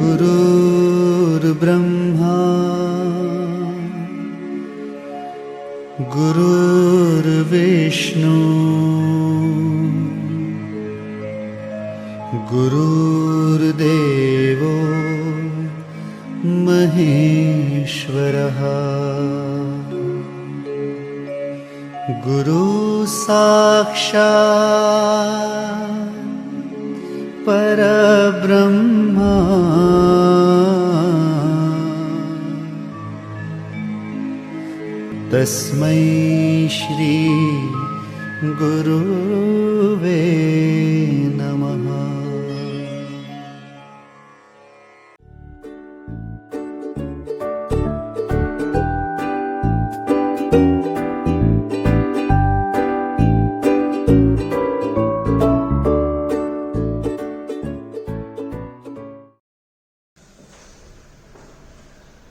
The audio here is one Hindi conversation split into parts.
गुरुर्ब्रह्मा गुरुर्विष्णु गुरुर्देवो महेश्वरः गुरु साक्षात् परब्रह्मा तस्मै श्री गुरुवे नमः।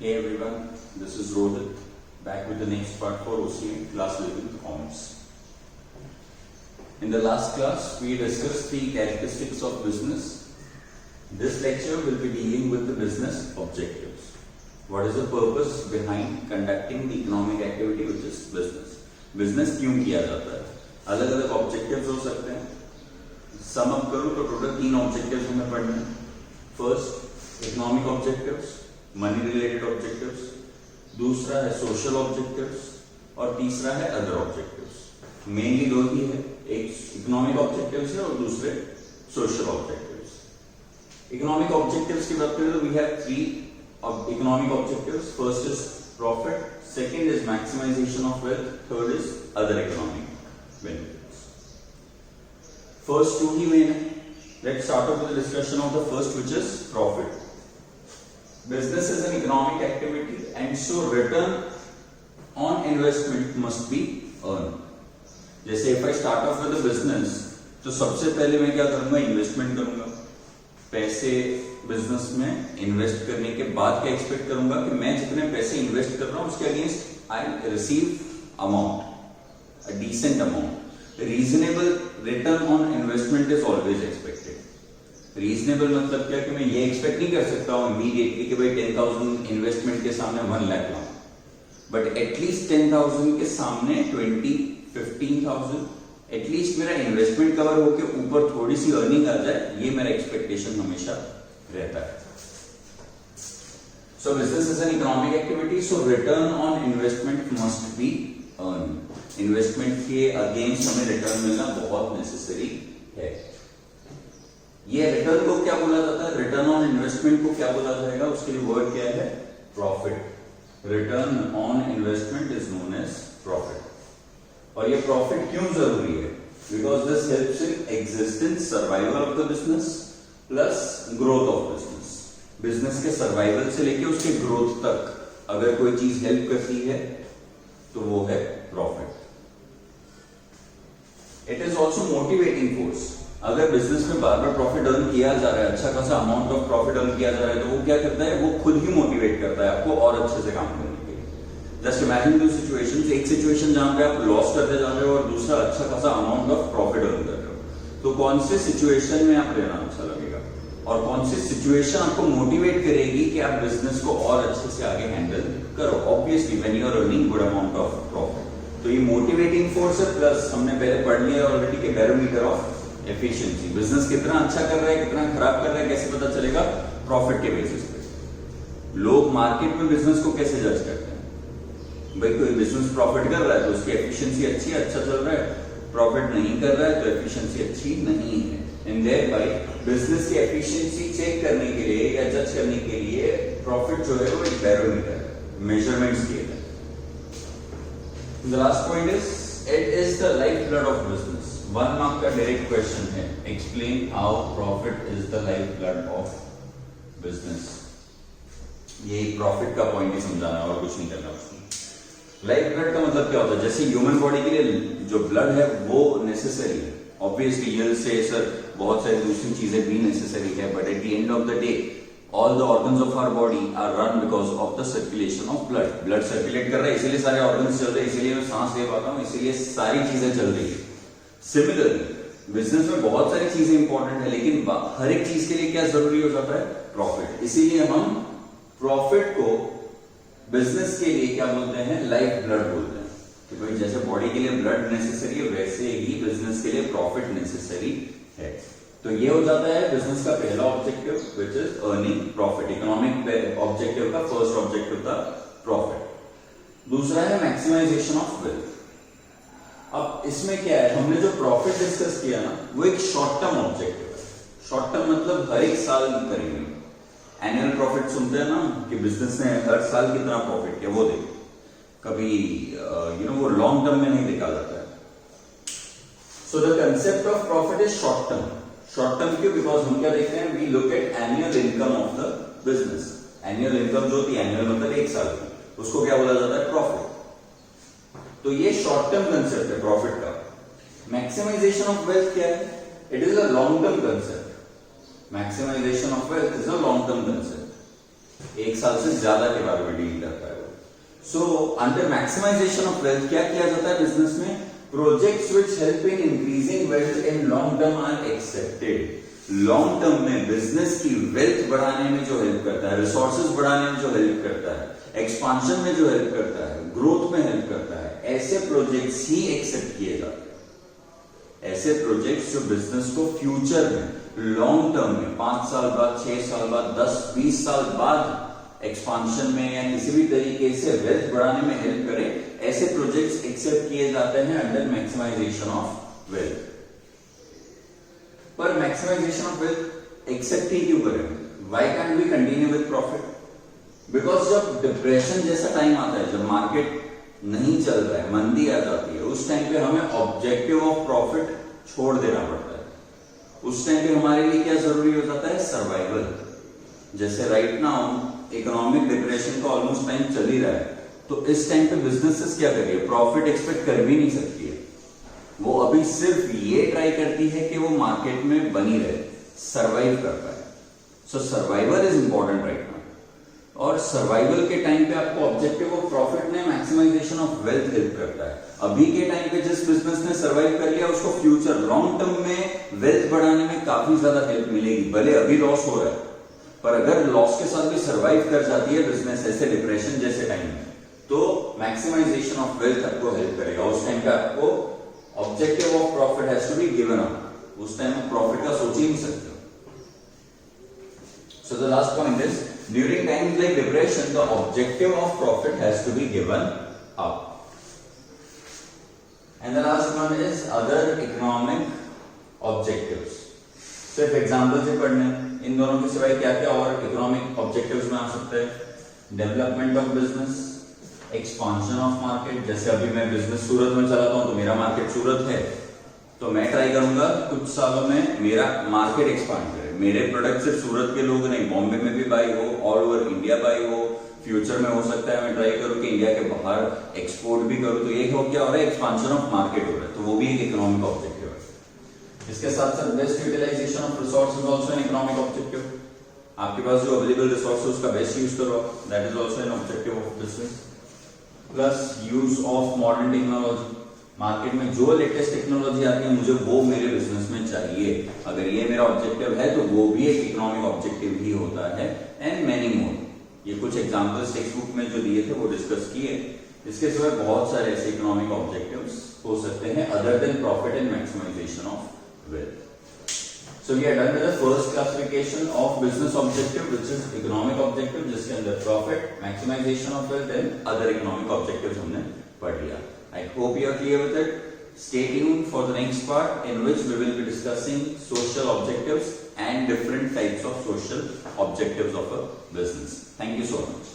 Hey everyone, this is Rohit, back with the next part for OCM class 11 commerce. In the last class, we discussed the characteristics of business. This lecture will be dealing with the business objectives. What is the purpose behind conducting the economic activity which is business? Business क्यों किया जाता है? अलग अलग objectives हो सकते हैं. Sum up करूँ तो total 3 objectives हमें पढ़ने हैं. First, economic objectives. Money related objectives, दूसरा है सोशल ऑब्जेक्टिव्स और तीसरा है अदर ऑब्जेक्टिव्स. मेनली दो ही है, एक इकोनॉमिक ऑब्जेक्टिव्स है और दूसरे सोशल ऑब्जेक्टिव्स. इकोनॉमिक ऑब्जेक्टिव्स की बात करें तो we have 3 economic objectives. First is profit, second is maximisation of wealth, third is other economic benefits. First 2 ही मेन है. Let's start off with the discussion of the first which is profit. Business is an economic activity and so return on investment must be earned. जैसे if I start off with a business, तो सबसे पहले मैं क्या करूंगा? इन्वेस्टमेंट करूंगा. पैसे बिजनेस में इन्वेस्ट करने के बाद क्या एक्सपेक्ट करूंगा कि मैं जितने पैसे इन्वेस्ट कर रहा हूं उसके against I receive amount, a decent amount. Reasonable return on investment is always expected. Reasonable मतलब क्या कि मैं ये एक्सपेक्ट नहीं कर सकता हूं इमीडिएटली कि भाई 10,000 इन्वेस्टमेंट के सामने 1 लाख लाऊं, बट एटलीस्ट 10,000 के सामने 20, 15,000 एटलीस्ट मेरा इन्वेस्टमेंट कवर होके ऊपर थोड़ी सी अर्निंग आ जाए, ये मेरा एक्सपेक्टेशन हमेशा रहता है. सो business is an economic activity, so return on investment must be earn. Investment के अगेंस्ट हमें रिटर्न मिलना बहुत नेसेसरी है. ये रिटर्न को क्या बोला जाता है? रिटर्न ऑन इन्वेस्टमेंट को क्या बोला जाएगा? उसके लिए वर्ड क्या है? Profit. Return on investment is known as profit. और ये प्रॉफिट क्यों जरूरी है? Because this helps in existence, survival of the business plus growth of business. Business के सर्वाइवल से लेके उसके ग्रोथ तक अगर कोई चीज हेल्प करती है तो वो है profit. It is also motivating force. अगर बिजनेस में बार बार प्रॉफिट अर्न किया जा रहा है, अच्छा खासा अमाउंट ऑफ प्रॉफिट अर्न किया जा रहा है, तो वो क्या करता है? वो खुद ही मोटिवेट करता है आपको और अच्छे से काम करने के लिए. Just imagine 2 situations. एक सिचुएशन जहां पे आप लॉस करते जा रहे हो और दूसरा अच्छा खासा अमाउंट ऑफ प्रॉफिट अर्न कर रहे हो, तो कौन से सिचुएशन में आप रहना अच्छा लगेगा और कौन सी सिचुएशन आपको मोटिवेट करेगी कि आप बिजनेस को और अच्छे से आगे हैंडल करो? Obviously when you are earning good amount of profit. तो ये मोटिवेटिंग फोर्स है. प्लस हमने पहले पढ़ लिया ऑलरेडी के बैरोमीटर ऑफ एफिशिएंसी. बिजनेस कितना अच्छा कर रहा है, कितना खराब कर रहा है, कैसे पता चलेगा? प्रॉफिट के बेसिस पे. लोग मार्केट में बिजनेस को कैसे जज करते हैं? भाई कोई बिजनेस प्रॉफिट कर रहा है तो उसकी एफिशिएंसी अच्छी है, अच्छा चल रहा है. प्रॉफिट नहीं कर रहा है तो एफिशिएंसी अच्छी नहीं है. एंड देयरबाय बिजनेस की एफिशिएंसी चेक करने के लिए या जज करने के लिए प्रॉफिट जो है वो एक बैरोमीटर है, मेजरमेंट स्केल है. The last point is it is the life blood of business. 1 mark का डायरेक्ट क्वेश्चन है. Explain how profit is the life blood of business. ये प्रॉफिट का पॉइंट ही समझाना और कुछ नहीं करना उसमें. लाइफ ब्लड का मतलब क्या होता है? जैसे ह्यूमन बॉडी के लिए जो ब्लड है वो नेसेसरी है. ऑब्वियसली ये से सर बहुत सारी दूसरी चीजें भी नेसेसरी है, but at the end of the day all the organs of our body are run because of the circulation of blood. Blood circulate कर रहा है, इसीलिए सारे organs चल रहे हैं, इसीलिए मैं सांस ले पाता हूँ, इसीलिए सारी चीजें चल रही है. Similarly, बिजनेस में बहुत सारी चीजें इंपॉर्टेंट है, लेकिन हर एक चीज के लिए क्या जरूरी हो जाता है? प्रॉफिट। इसीलिए हम प्रॉफिट को बिजनेस के लिए क्या बोलते हैं? लाइफ ब्लड बोलते हैं। कि भाई जैसे बॉडी के लिए ब्लड नेसेसरी है, वैसे ही बिजनेस के लिए प्रॉफिट नेसेसरी है। तो ये हो जाता है बिजनेस का पहला objective, which is earning profit. Economic objective का फर्स्ट ऑब्जेक्टिव था प्रॉफिट। दूसरा है मैक्सिमाइजेशन ऑफ वेल्थ। अब इसमें क्या है, हमने जो प्रॉफिट डिस्कस किया ना, वो एक शॉर्ट टर्म ऑब्जेक्टिव है। शॉर्ट टर्म मतलब हर एक साल करेंगे। एनुअल प्रॉफिट सुनते हैं ना कि बिजनेस ने हर साल कितना प्रॉफिट किया, वो देखो। कभी वो लॉन्ग टर्म में नहीं देखा जाता है। So the concept of profit is short term. Short term क्यों? बिकॉज हम क्या देखते हैं, we look at annual income of the business. Annual income जो होती है, एनुअल मतलब एक साल की, उसको क्या बोला जाता है? प्रॉफिट। तो ये शॉर्ट टर्म कंसेप्ट है प्रॉफिट का। मैक्सिमाइजेशन ऑफ वेल्थ क्या है? It is a long term concept. Maximisation of wealth is a long term concept, एक साल से ज्यादा के बारे में डील करता है। So under maximisation of wealth क्या किया जाता है बिजनेस में? Projects which help in increasing wealth in long term are accepted. Long term में बिजनेस की वेल्थ बढ़ाने में जो हेल्प करता है, रिसोर्सेज बढ़ाने में जो हेल्प करता है, एक्सपांशन में जो हेल्प करता है, ग्रोथ में हेल्प करता है, ऐसे प्रोजेक्ट्स ही एक्सेप्ट किए जाते हैं। ऐसे प्रोजेक्ट्स जो बिजनेस को फ्यूचर में, लॉन्ग टर्म में, 5 साल बाद, 6 साल बाद, 10-20 साल बाद एक्सपांशन में या किसी भी तरीके से वेल्थ बढ़ाने में हेल्प करे, ऐसे प्रोजेक्ट्स एक्सेप्ट किए जाते हैं अंडर मैक्सिमाइजेशन ऑफ वेल्थ। पर मैक्सिमाइजेशन ऑफ वेल्थ एक्सेप्ट ही क्यों करें? Why can't we continue with profit? Because जब डिप्रेशन जैसा टाइम आता है, जब मार्केट नहीं चल रहा है, मंदी आ जाती है, उस टाइम पे हमें ऑब्जेक्टिव ऑफ प्रॉफिट छोड़ देना पड़ता है। उस टाइम पे हमारे लिए क्या जरूरी हो जाता है? सर्वाइवल। जैसे राइट नाउ इकोनॉमिक डिप्रेशन का ऑलमोस्ट टाइम चल ही रहा है, तो इस टाइम पे बिजनेसेस क्या कर रही है? प्रॉफिट एक्सपेक्ट कर भी नहीं सकती है। वो अभी सिर्फ ये ट्राई करती है कि वो मार्केट में बनी रहे, सर्वाइव कर पाए। So survival is important right now. और सर्वाइवल के टाइम पे आपको ऑब्जेक्टिव ऑफ प्रॉफिट ने मैक्सिमाइजेशन ऑफ वेल्थ हेल्प करता है। अभी के टाइम पे जिस बिजनेस ने सर्वाइव कर लिया, उसको फ्यूचर लॉन्ग टर्म में वेल्थ बढ़ाने में काफी ज्यादा हेल्प मिलेगी। भले अभी लॉस हो रहा है, पर अगर लॉस के साथ भी सर्वाइव कर जाती है बिजनेस ऐसे डिप्रेशन जैसे टाइम में, तो मैक्सिमाइजेशन ऑफ वेल्थ आपको हेल्प करेगा। उस टाइम पे आपको objective of profit has to be given up. उस टाइम में प्रॉफिट का सोच ही नहीं सकते। So the last point is, during times like depression, the objective of profit has to be given up. And the last one is other economic objectives. सिर्फ एग्जाम्पल से पढ़ने, इन दोनों के सिवाय क्या क्या और इकोनॉमिक ऑब्जेक्टिव्स में आ सकते हैं? Development of business, expansion of market. जैसे अभी मैं बिजनेस सूरत में चलाता हूं, तो मेरा मार्केट सूरत है, तो मैं ट्राई करूंगा कुछ सालों में मेरा मार्केट एक्सपांड करे, मेरे प्रोडक्ट सिर्फ सूरत के लोग नहीं, बॉम्बे में भी बाई हो, ऑल ओवर इंडिया बाई हो। फ्यूचर में हो सकता है मैं ट्राई करूं कि इंडिया के बाहर एक्सपोर्ट भी करूं। तो ये हो क्या हो रहा है? एक्सपांशन ऑफ मार्केट हो रहा है। तो वो भी एक इकोनॉमिक ऑब्जेक्टिव है। इसके साथ साथ best utilization of resources also an economic objective. आपके पास जो अवेलेबल रिसोर्स है उसका बेस्ट यूज करो, that is also an objective of business. Plus use of modern technology. Market में जो लेटेस्ट टेक्नोलॉजी आती है, मुझे वो मेरे बिजनेस में चाहिए। अगर ये मेरा ऑब्जेक्टिव है, तो वो भी एक इकोनॉमिक ऑब्जेक्टिव ही होता है। And many more. ये कुछ एग्जांपल्स टेक्स्ट बुक में जो दिए थे वो डिस्कस किए। इसके सिवाय बहुत सारे ऐसे इकोनॉमिक ऑब्जेक्टिव्स हो सकते हैं other than profit and maximization of wealth. So we are done with the first classification of business objective, which is economic objective, जिसके अंदर profit, maximization of wealth and other economic objectives हमने पढ़ लिया। I hope you are clear with it. Stay tuned for the next part, in which we will be discussing social objectives and different types of social objectives of a business. Thank you so much.